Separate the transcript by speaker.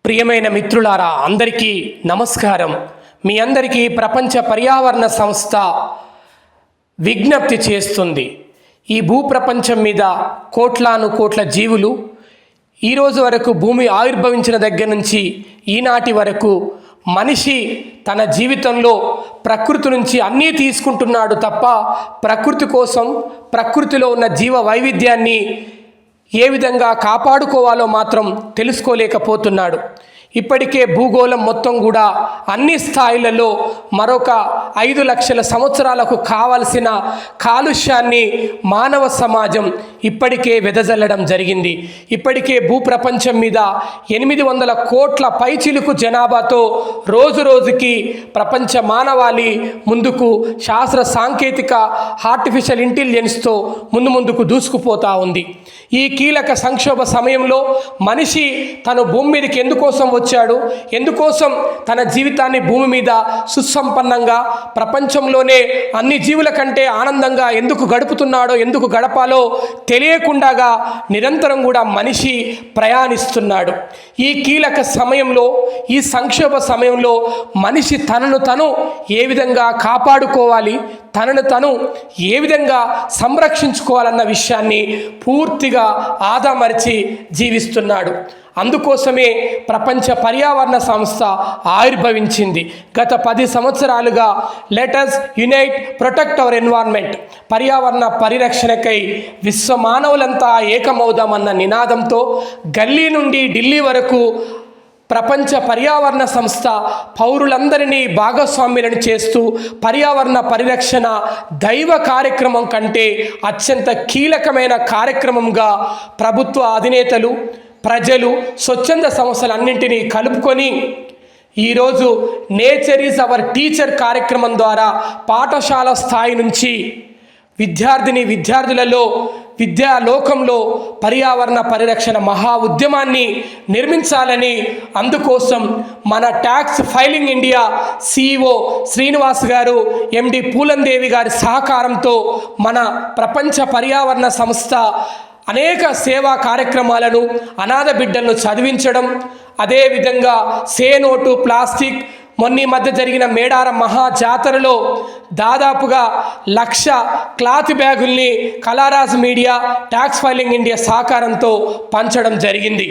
Speaker 1: ప్రియమైన మిత్రులారా, అందరికీ నమస్కారం. మీ అందరికీ ప్రపంచ పర్యావరణ సంస్థ విజ్ఞప్తి చేస్తుంది. ఈ భూప్రపంచం మీద కోట్ల జీవులు ఈరోజు వరకు భూమి ఆవిర్భవించిన దగ్గర నుంచి ఈనాటి వరకు మనిషి తన జీవితంలో ప్రకృతి నుంచి అన్నీ తీసుకుంటున్నాడు తప్ప ప్రకృతి కోసం, ప్రకృతిలో ఉన్న జీవ వైవిధ్యాన్ని ఏ విధంగా కాపాడుకోవాలో మాత్రం తెలుసుకోలేకపోతున్నాడు. ఇప్పటికే భూగోళం మొత్తం కూడా అన్ని స్థాయిలలో మరొక 5 లక్షల సంవత్సరాలకు కావలసిన కాలుష్యాన్ని మానవ సమాజం ఇప్పటికే వెదజల్లడం జరిగింది. ఇప్పటికే భూప్రపంచం మీద 800 కోట్ల పైచిలుకు జనాభాతో రోజుకి ప్రపంచ మానవాళి ముందుకు శాస్త్ర సాంకేతిక ఆర్టిఫిషియల్ ఇంటెలిజెన్స్తో ముందుకు దూసుకుపోతూ ఉంది. ఈ కీలక సంక్షోభ సమయంలో మనిషి తను భూమి మీదకి ఎందుకోసం వచ్చాడు, ఎందుకోసం తన జీవితాన్ని భూమి మీద సుసంపన్నంగా ప్రపంచంలోనే అన్ని జీవుల కంటే ఆనందంగా ఎందుకు గడుపుతున్నాడో, ఎందుకు గడపాలో తెలియకుండాగా నిరంతరం కూడా మనిషి ప్రయాణిస్తున్నాడు. ఈ కీలక సమయంలో, ఈ సంక్షోభ సమయంలో మనిషి తనను తను ఏ విధంగా కాపాడుకోవాలి, తనను తను ఏ విధంగా సంరక్షించుకోవాలన్న విషయాన్ని పూర్తిగా ఆదమరిచి జీవిస్తున్నాడు. అందుకోసమే ప్రపంచ పర్యావరణ సంస్థ ఆవిర్భవించింది. గత 10 సంవత్సరాలుగా let us unite protect our environment, పర్యావరణ పరిరక్షణకై విశ్వ మానవులంతా ఏకమవుదామన్న నినాదంతో గల్లీ నుండి ఢిల్లీ వరకు ప్రపంచ పర్యావరణ సంస్థ పౌరులందరినీ భాగస్వామ్యులను చేస్తూ పర్యావరణ పరిరక్షణ దైవ కార్యక్రమం కంటే అత్యంత కీలకమైన కార్యక్రమంగా ప్రభుత్వ అధినేతలు, ప్రజలు, స్వచ్ఛంద సంస్థలన్నింటినీ కలుపుకొని ఈరోజు నేచర్ ఈజ్ అవర్ టీచర్ కార్యక్రమం ద్వారా పాఠశాల స్థాయి నుంచి విద్యార్థులలో విద్యాలోకంలో పర్యావరణ పరిరక్షణ మహా ఉద్యమాన్ని నిర్మించాలని, అందుకోసం మన tax filing India CEO Srinivas గారు, MD పూలందేవి గారి సహకారంతో మన ప్రపంచ పర్యావరణ సంస్థ అనేక సేవా కార్యక్రమాలను, అనాథ బిడ్డలను చదివించడం, అదేవిధంగా సే నో టు ప్లాస్టిక్, మొన్న మధ్య జరిగిన మేడారం మహా జాతరలో దాదాపుగా 1,00,000 cloth బ్యాగుల్ని కళారాజ్ media, tax filing India సహకారంతో పంచడం జరిగింది.